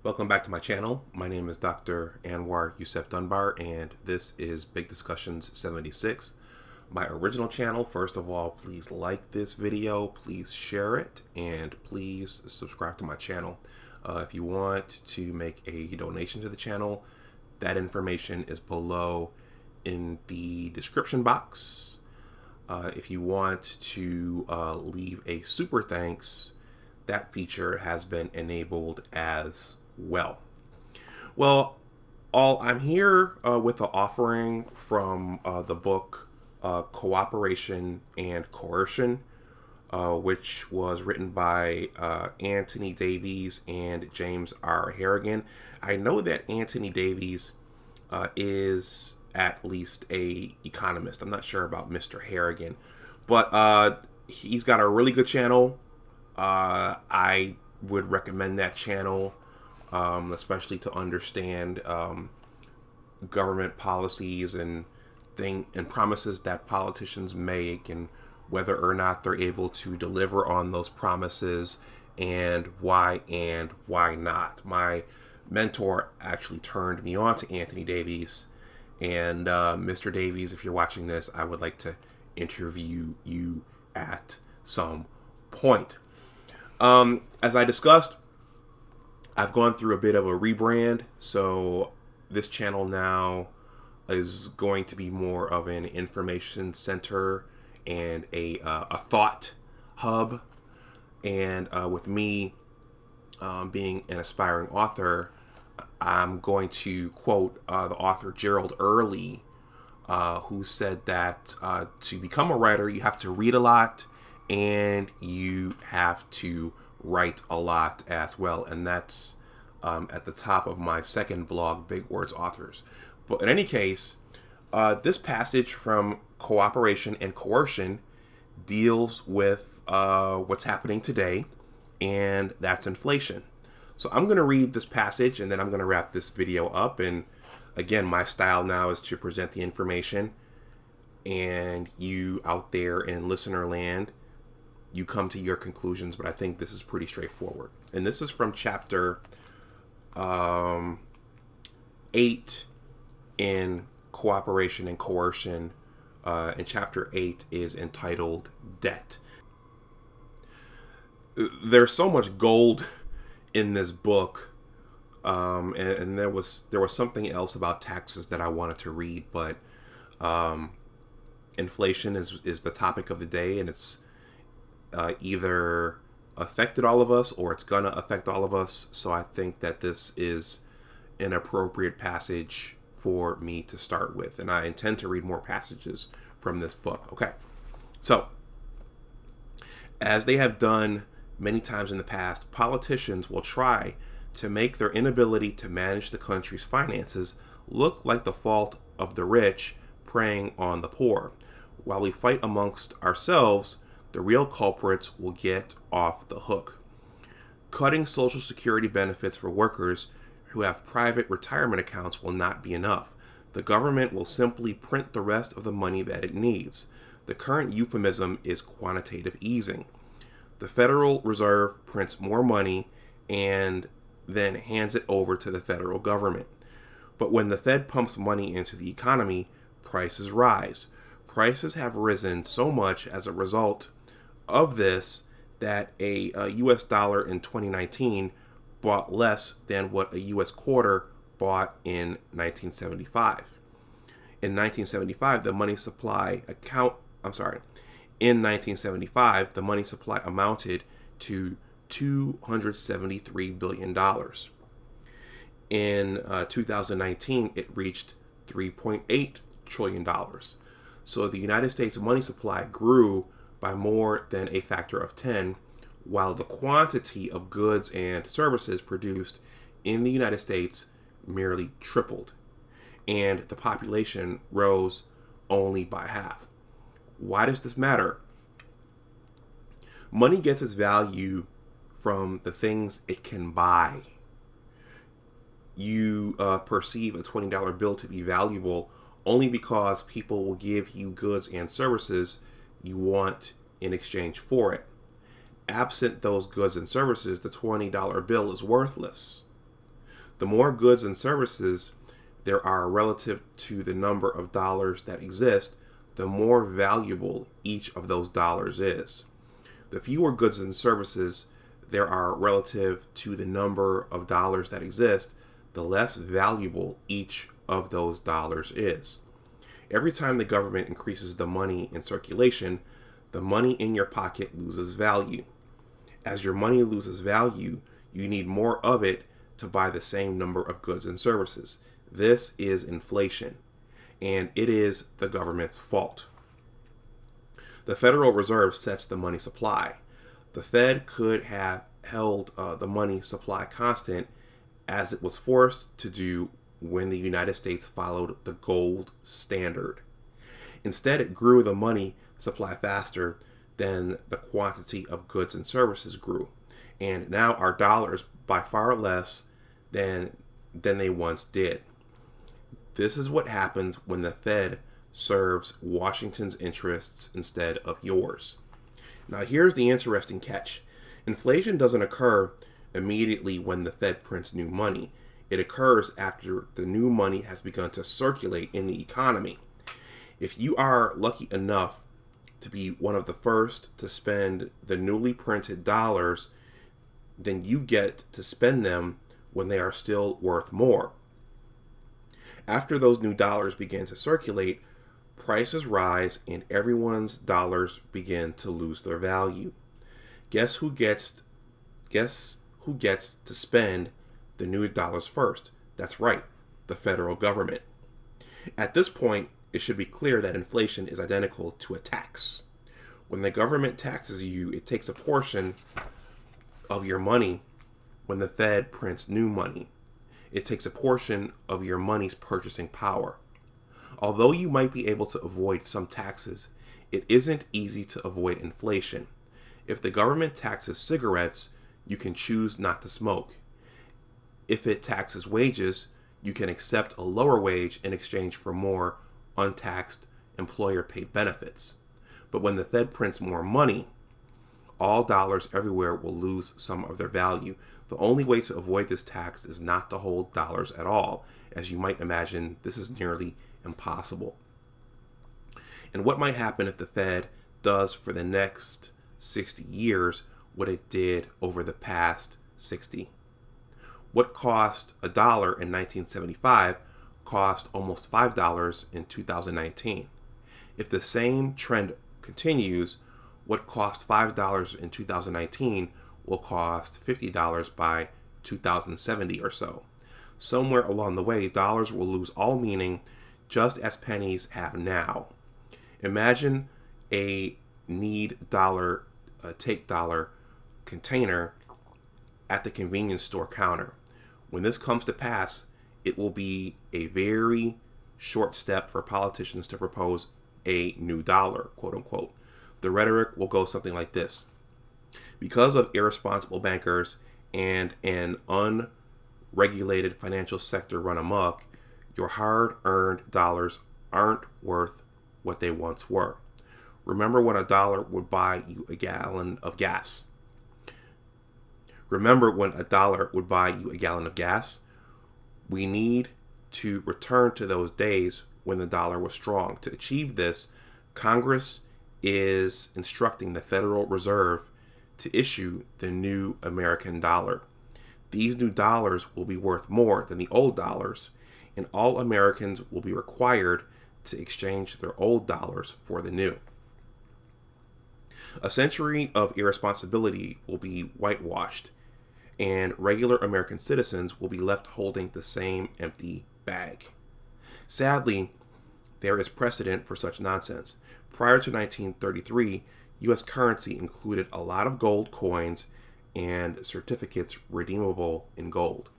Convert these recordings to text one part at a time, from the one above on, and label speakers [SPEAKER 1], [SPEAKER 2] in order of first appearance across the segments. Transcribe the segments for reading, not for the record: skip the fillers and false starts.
[SPEAKER 1] Welcome back to my channel. My name is Dr. Anwar Youssef Dunbar, and this is Big Discussions 76. My original channel. First of all, please like this video, please share it, and please subscribe to my channel. If you want to make a donation to the channel, that information is below in the description box. If you want to leave a super thanks, that feature has been enabled as well. Well, I'm here with an offering from the book Cooperation and Coercion, which was written by Antony Davies and James R. Harrigan. I know that Antony Davies is at least a economist. I'm not sure about Mr. Harrigan, but he's got a really good channel. I would recommend that channel, especially to understand government policies and promises that politicians make, and whether or not they're able to deliver on those promises, and why not. My mentor actually turned me on to Antony Davies, and Mr. Davies, if you're watching this, I would like to interview you at some point. As I discussed, I've gone through a bit of a rebrand, so this channel now is going to be more of an information center and a thought hub. And with me being an aspiring author, I'm going to quote the author Gerald Early, who said that to become a writer, you have to read a lot and you have to write a lot as well. And that's at the top of my second blog, Big Words Authors. But in any case, this passage from Cooperation and Coercion deals with what's happening today, and that's inflation. So I'm going to read this passage, and then I'm going to wrap this video up. And again, my style now is to present the information, and you out there in listener land, you come to your conclusions, but I think this is pretty straightforward. And this is from chapter 8 in Cooperation and Coercion, and chapter 8 is entitled Debt. There's so much gold in this book, and there was something else about taxes that I wanted to read, but inflation is the topic of the day, and it's either affected all of us or it's gonna affect all of us. So I think that this is an appropriate passage for me to start with, and I intend to read more passages from this book. Okay, so as they have done many times in the past, politicians will try to make their inability to manage the country's finances look like the fault of the rich preying on the poor. While we fight amongst ourselves, the real culprits will get off the hook. Cutting Social Security benefits for workers who have private retirement accounts will not be enough. The government will simply print the rest of the money that it needs. The current euphemism is quantitative easing. The Federal Reserve prints more money and then hands it over to the federal government. But when the Fed pumps money into the economy, prices rise. Prices have risen so much as a result of this that a US dollar in 2019 bought less than what a US quarter bought in 1975. In 1975, the money supply amounted to $273 billion. In 2019, it reached $3.8 trillion. So the United States money supply grew by more than a factor of 10, while the quantity of goods and services produced in the United States merely tripled, and the population rose only by half. Why does this matter? Money gets its value from the things it can buy. You perceive a $20 bill to be valuable only because people will give you goods and services you want in exchange for it. Absent those goods and services, the $20 bill is worthless. The more goods and services there are relative to the number of dollars that exist, the more valuable each of those dollars is. The fewer goods and services there are relative to the number of dollars that exist, the less valuable each of those dollars is. Every time the government increases the money in circulation, the money in your pocket loses value. As your money loses value, you need more of it to buy the same number of goods and services. This is inflation, and it is the government's fault. The Federal Reserve sets the money supply. The Fed could have held the money supply constant as it was forced to do when the United States followed the gold standard. Instead, it grew the money supply faster than the quantity of goods and services grew. And now our dollars buy far less than they once did. This is what happens when the Fed serves Washington's interests instead of yours. Now here's the interesting catch. Inflation doesn't occur immediately when the Fed prints new money. It occurs after the new money has begun to circulate in the economy. If you are lucky enough to be one of the first to spend the newly printed dollars, then you get to spend them when they are still worth more. After those new dollars begin to circulate, prices rise and everyone's dollars begin to lose their value. Guess who gets to spend the new dollars first? That's right, the federal government. At this point, it should be clear that inflation is identical to a tax. When the government taxes you, it takes a portion of your money. When the Fed prints new money, it takes a portion of your money's purchasing power. Although you might be able to avoid some taxes, it isn't easy to avoid inflation. If the government taxes cigarettes, you can choose not to smoke. If it taxes wages, you can accept a lower wage in exchange for more untaxed employer-paid benefits. But when the Fed prints more money, all dollars everywhere will lose some of their value. The only way to avoid this tax is not to hold dollars at all. As you might imagine, this is nearly impossible. And what might happen if the Fed does for the next 60 years what it did over the past 60? What cost $1 in 1975 cost almost $5 in 2019. If the same trend continues, what cost $5 in 2019 will cost $50 by 2070 or so. Somewhere along the way, dollars will lose all meaning, just as pennies have now. Imagine a need dollar, take dollar container at the convenience store counter. When this comes to pass, it will be a very short step for politicians to propose a new dollar, quote unquote. The rhetoric will go something like this. Because of irresponsible bankers and an unregulated financial sector run amok, your hard-earned dollars aren't worth what they once were. Remember when $1 would buy you a gallon of gas? We need to return to those days when the dollar was strong. To achieve this, Congress is instructing the Federal Reserve to issue the new American dollar. These new dollars will be worth more than the old dollars, and all Americans will be required to exchange their old dollars for the new. A century of irresponsibility will be whitewashed, and regular American citizens will be left holding the same empty bag. Sadly, there is precedent for such nonsense. Prior to 1933, U.S. currency included a lot of gold coins and certificates redeemable in gold.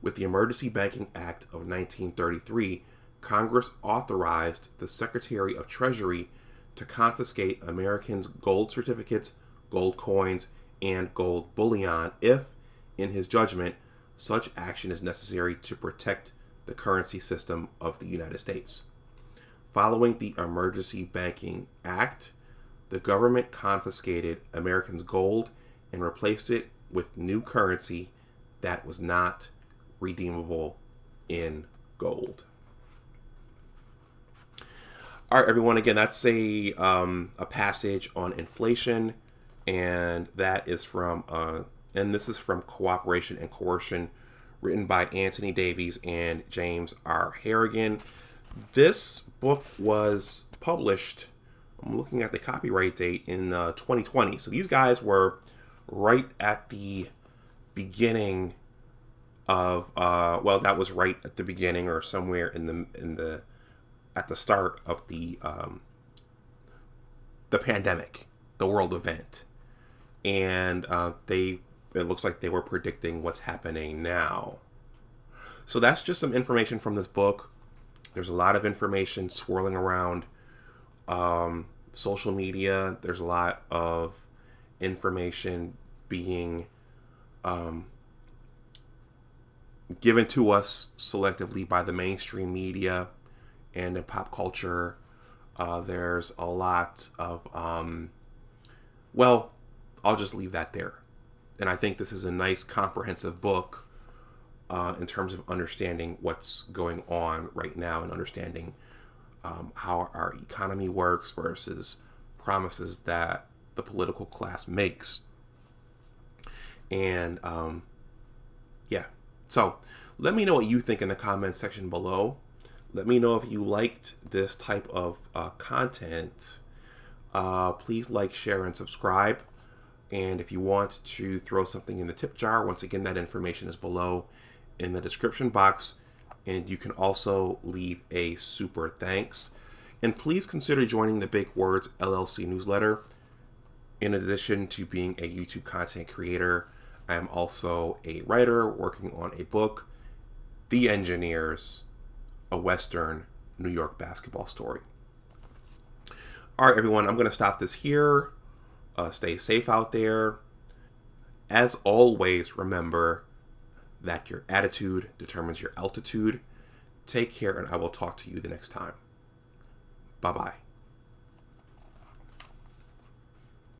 [SPEAKER 1] With the Emergency Banking Act of 1933, Congress authorized the Secretary of Treasury to confiscate Americans' gold certificates, gold coins, and gold bullion if, in his judgment, such action is necessary to protect the currency system of the United States. Following the Emergency Banking Act, the government confiscated Americans' gold and replaced it with new currency that was not redeemable in gold. All right, everyone. Again, that's a passage on inflation, and that is from and this is from Cooperation and Coercion, written by Antony Davies and James R. Harrigan. This book was published, I'm looking at the copyright date, in 2020. So these guys were right at the beginning of well, that was right at the beginning, or somewhere in the at the start of the pandemic, the world event, and it looks like they were predicting what's happening now. So that's just some information from this book. There's a lot of information swirling around social media. There's a lot of information being given to us selectively by the mainstream media and in pop culture. There's a lot of, well, I'll just leave that there. And I think this is a nice comprehensive book in terms of understanding what's going on right now and understanding how our economy works versus promises that the political class makes. And yeah, so let me know what you think in the comments section below. Let me know if you liked this type of content. Please like, share, and subscribe. And if you want to throw something in the tip jar, once again, that information is below in the description box. And you can also leave a super thanks. And please consider joining the Big Words LLC Newsletter. In addition to being a YouTube content creator, I am also a writer working on a book, The Engineers, a Western New York basketball story. All right, everyone, I'm going to stop this here. Stay safe out there. As always, remember that your attitude determines your altitude. Take care, and I will talk to you the next time. Bye-bye.